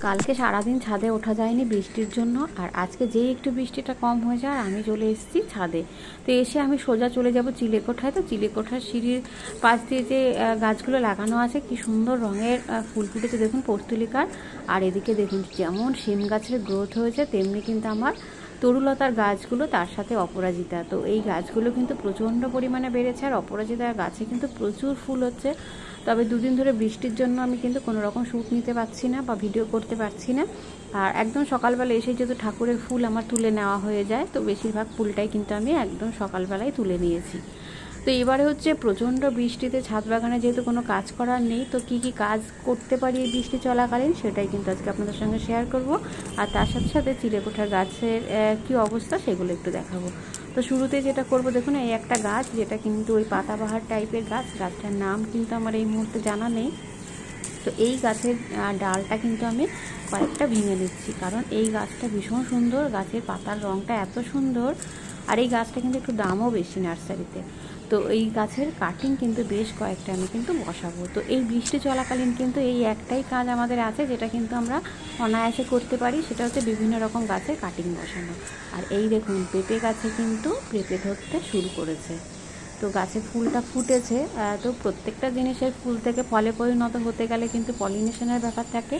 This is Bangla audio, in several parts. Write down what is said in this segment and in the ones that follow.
কালকে সারাদিন ছাদে ওঠা যায়নি বৃষ্টির জন্য, আর আজকে যেই একটু বৃষ্টিটা কম হয়ে যায় আমি চলে এসেছি ছাদে। তো এসে আমি সোজা চলে যাব চিলেকোঠায়। তো চিলেকোঠার সিঁড়ির পাশ দিয়ে যে গাছগুলো লাগানো আছে কি সুন্দর রঙের ফুল ফুটেছে দেখুন পর্তুলিকার। আর এদিকে দেখুন যেমন শিম গাছের গ্রোথ হয়েছে তেমনি কিন্তু আমার তরুলতার গাছগুলো, তার সাথে অপরাজিতা। তো এই গাছগুলো কিন্তু প্রচণ্ড পরিমাণে বেড়েছে, আর অপরাজিতার গাছে কিন্তু প্রচুর ফুল হচ্ছে। তবে দুদিন ধরে বৃষ্টির জন্য আমি কিন্তু কোনো রকম শ্যুট নিতে পারছি না বা ভিডিও করতে পারছি না। আর একদম সকালবেলা এসে যেহেতু ঠাকুরের ফুল আমার তুলে নেওয়া হয়ে যায়, তো বেশিরভাগ ফুলটাই কিন্তু আমি একদম সকালবেলায় তুলে নিয়েছি। তো এবারে হচ্ছে প্রচণ্ড বৃষ্টিতে ছাদ বাগানে যেহেতু কোনো কাজ করার নেই, তো কি কি কাজ করতে পারি এই বৃষ্টি চলাকালীন সেটাই কিন্তু আজকে আপনাদের সঙ্গে শেয়ার করব। আর তার সাথে সাথে চিলেকোঠার গাছের কি অবস্থা সেগুলো একটু দেখাবো। তো শুরুতে যেটা করব দেখুন, এই একটা গাছ যেটা কিন্তু ওই পাতাবাহার টাইপের গাছ, গাছটার নাম কিন্তু আমার এই মুহূর্তে জানা নেই। তো এই গাছের ডালটা কিন্তু আমি কয়েকটা ভেঙে নিচ্ছি, কারণ এই গাছটা ভীষণ সুন্দর, গাছের পাতার রঙটা এত সুন্দর। আর এই গাছটা কিন্তু একটু দামও বেশি নার্সারিতে। তো এই গাছের কাটিং কিন্তু বেশ কয়েকটা আমি কিন্তু বসাবো। তো এই বৃষ্টি চলাকালীন কিন্তু এই একটাই কাজ আমাদের আছে যেটা কিন্তু আমরা অনায়াসে করতে পারি, সেটা হচ্ছে বিভিন্ন রকম গাছের কাটিং বসানো। আর এই দেখুন পেঁপে গাছে কিন্তু পেঁপে ধরতে শুরু করেছে। তো গাছে ফুলটা ফুটেছে। তো প্রত্যেকটা জিনিসের ফুল থেকে ফলে পরিণত হতে গেলে কিন্তু পলিনেশনের ব্যাপার থাকে।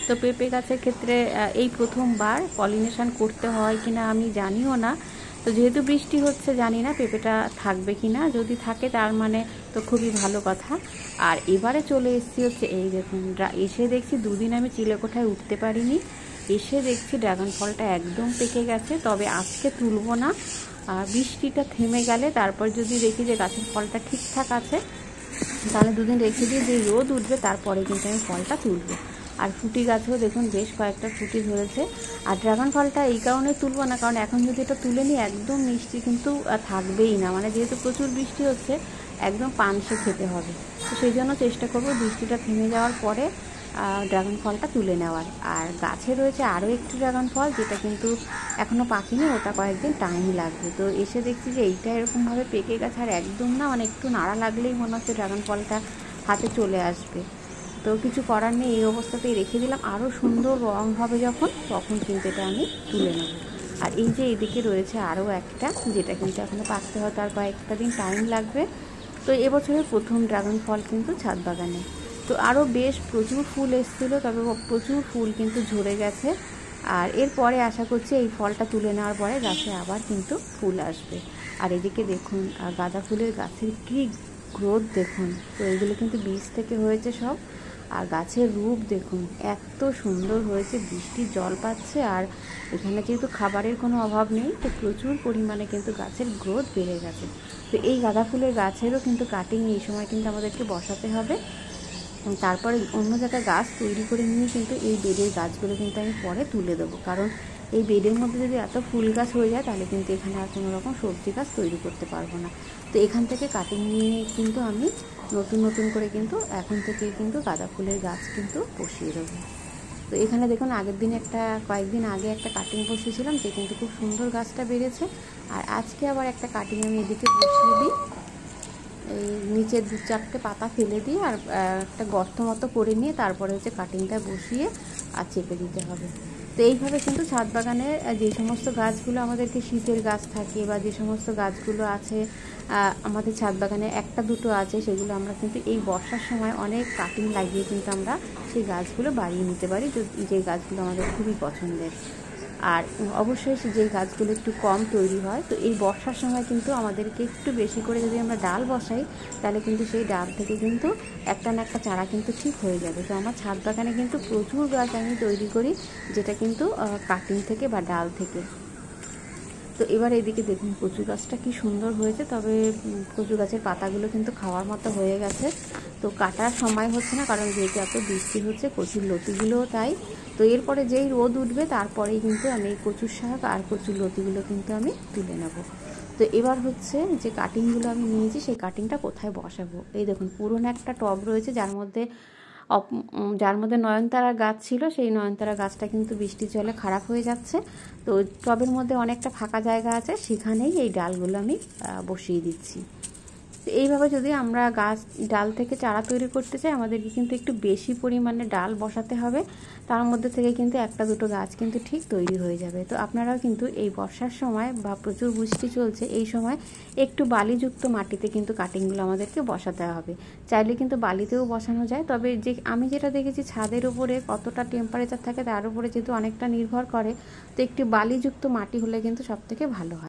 তো পেঁপে গাছের ক্ষেত্রে এই প্রথমবার পলিনেশন করতে হয় কিনা আমি জানিও না। তো যেহেতু বৃষ্টি হচ্ছে জানি না পেঁপেটা থাকবে কি না, যদি থাকে তার মানে তো খুবই ভালো কথা। আর এবারে চলে এসেছি হচ্ছে এই দেখুন, এসে দেখছি দুদিন আমি চিলেকোঠায় উঠতে পারিনি, এসে দেখছি ড্রাগন ফলটা একদম পেকে গেছে। তবে আজকে তুলব না, বৃষ্টিটা থেমে গেলে তারপর যদি দেখি যে গাছের ফলটা ঠিকঠাক আছে তাহলে দুদিন রেখে দিয়ে যে রোদ উঠবে তারপরে কিন্তু আমি ফলটা তুলব। আর ফুটি গাছেও দেখুন বেশ কয়েকটা ফুটি ধরেছে। আর ড্রাগন ফলটা এই কারণে তুলব না, কারণ এখন যদি এটা তুলে নিই একদম মিষ্টি কিন্তু থাকবেই না, মানে যেহেতু প্রচুর বৃষ্টি হচ্ছে একদম পানসে খেতে হবে। তো সেই জন্য চেষ্টা করব বৃষ্টিটা থেমে যাওয়ার পরে ড্রাগন ফলটা তুলে নেওয়ার। আর গাছে রয়েছে আরও একটি ড্রাগন ফল যেটা কিন্তু এখনও পাকেনি, ওটা কয়েকদিন টাইম লাগবে। তো এসে দেখছি যে এইটা এরকমভাবে পেকে গেছে, আর একদম না মানে একটু নাড়া লাগলেই মনে হচ্ছে ড্রাগন ফলটা হাতে চলে আসবে। তো কিছু করার নেই, এই অবস্থাতেই রেখে দিলাম। আরও সুন্দর রং হবে তখন কিন্তু এটা আমি তুলে নেব। আর এই যে এদিকে রয়েছে আরও একটা যেটা কিন্তু এখনও পাকতে হয়তো আর কয়েকটা দিন টাইম লাগবে। তো এবছরের প্রথম ড্রাগন ফল কিন্তু ছাদ বাগানে। তো আরও বেশ প্রচুর ফুল এসেছিলো, তবে প্রচুর ফুল কিন্তু ঝরে গেছে। আর এরপরে আশা করছি এই ফলটা তুলে নেওয়ার পরে গাছে আবার কিন্তু ফুল আসবে। আর এদিকে দেখুন গাঁদা ফুলের গাছের কী গ্রোথ দেখুন। তো এগুলো কিন্তু বীজ থেকে হয়েছে সব। আর গাছের রূপ দেখুন এত সুন্দর হয়েছে, বৃষ্টির জল পাচ্ছে। আর এখানে যেহেতু খাবারের কোনো অভাব নেই, তো প্রচুর পরিমাণে কিন্তু গাছের গ্রোথ বেড়ে গেছে। তো এই গাঁদা ফুলের গাছেরও কিন্তু কাটিং এই সময় কিন্তু আমাদেরকে বসাতে হবে। তারপরে অন্য জায়গায় গাছ তৈরি করে নিয়ে কিন্তু এই বেডের গাছগুলো কিন্তু আমি পরে তুলে দেবো, কারণ এই বেডের মধ্যে যদি এত ফুল গাছ হয়ে যায় তাহলে কিন্তু এখানে আর কোনো রকম সবজি গাছ তৈরি করতে পারবো না। তো এখান থেকে কাটিং নিয়ে কিন্তু আমি নতুন করে কিন্তু এখন থেকে কিন্তু গাঁদা ফুলের গাছ কিন্তু বসিয়ে দেবো। তো এখানে দেখুন আগের দিন কয়েকদিন আগে একটা কাটিং বসিয়েছিলাম, যে কিন্তু খুব সুন্দর গাছটা বেড়েছে। আর আজকে আবার একটা কাটিং আমি এদিকে বসিয়ে দিই, এই নিচে 2-4টে পাতা ফেলে দিয়ে আর একটা গর্ত মতো করে নিয়ে তারপরে হচ্ছে কাটিংটা বসিয়ে আর চেপে দিতে হবে। তো এইভাবে কিন্তু ছাদ বাগানে যে সমস্ত গাছগুলো আমাদেরকে শীতের গাছ থাকে বা যে সমস্ত গাছগুলো আছে আমাদের ছাদ বাগানে 1-2 আছে, সেগুলো আমরা কিন্তু এই বর্ষার সময় অনেক কাটিং লাগিয়ে কিন্তু আমরা সেই গাছগুলো বাড়িয়ে নিতে পারি, যে গাছগুলো আমাদের খুবই পছন্দের। আর অবশ্যই যেই গাছগুলো একটু কম তৈরি হয়, তো এই বর্ষার সময় কিন্তু আমাদেরকে একটু বেশি করে যদি আমরা ডাল বসাই তাহলে কিন্তু সেই ডাল থেকে কিন্তু একটা না একটা চারা কিন্তু ঠিক হয়ে যাবে। তো আমার ছাদ বাগানে কিন্তু প্রচুর গাছ আমি তৈরি করি যেটা কিন্তু কাটিং থেকে বা ডাল থেকে। তো এবার এদিকে দেখুন কচু গাছটা কি সুন্দর হয়েছে, তবে কচু গাছের পাতাগুলো কিন্তু খাওয়ার মতো হয়ে গেছে। তো কাটার সময় হচ্ছে না, কারণ যেহেতু এত বৃষ্টি হচ্ছে কচুর লতিগুলোও তাই। তো এরপরে যেই রোদ উঠবে তারপরেই কিন্তু আমি এই কচুর শাক আর কচুর লতিগুলো কিন্তু আমি তুলে নেব। তো এবার হচ্ছে যে কাটিংগুলো আমি নিয়েছি সেই কাটিংটা কোথায় বসাবো। এই দেখুন পুরনো একটা টব রয়েছে যার মধ্যে নয়নতারা গাছ ছিল, সেই নয়নতারা গাছটা কিন্তু বৃষ্টির জলে খারাপ হয়ে যাচ্ছে। তো টবের মধ্যে অনেকটা ফাঁকা জায়গা আছে, সেখানেই এই ডালগুলো আমি বসিয়ে দিচ্ছি। তো এইভাবে যদি আমরা গাছ ডাল থেকে চারা তৈরি করতে চাই, আমাদেরকে কিন্তু একটু বেশি পরিমাণে ডাল বসাতে হবে, তার মধ্যে থেকে কিন্তু একটা দুটো গাছ কিন্তু ঠিক তৈরি হয়ে যাবে। তো আপনারাও কিন্তু এই বর্ষার সময় বা প্রচুর বৃষ্টি চলছে এই সময় একটু বালিযুক্ত মাটিতে কিন্তু কাটিংগুলো আমাদেরকে বসাতে হবে। চাইলে কিন্তু বালিতেও বসানো যায়, তবে যে আমি যেটা দেখেছি ছাদের উপরে কতটা টেম্পারেচার থাকে তার উপরে যেহেতু অনেকটা নির্ভর করে, তো একটু বালিযুক্ত মাটি হলে কিন্তু সবথেকে ভালো হয়।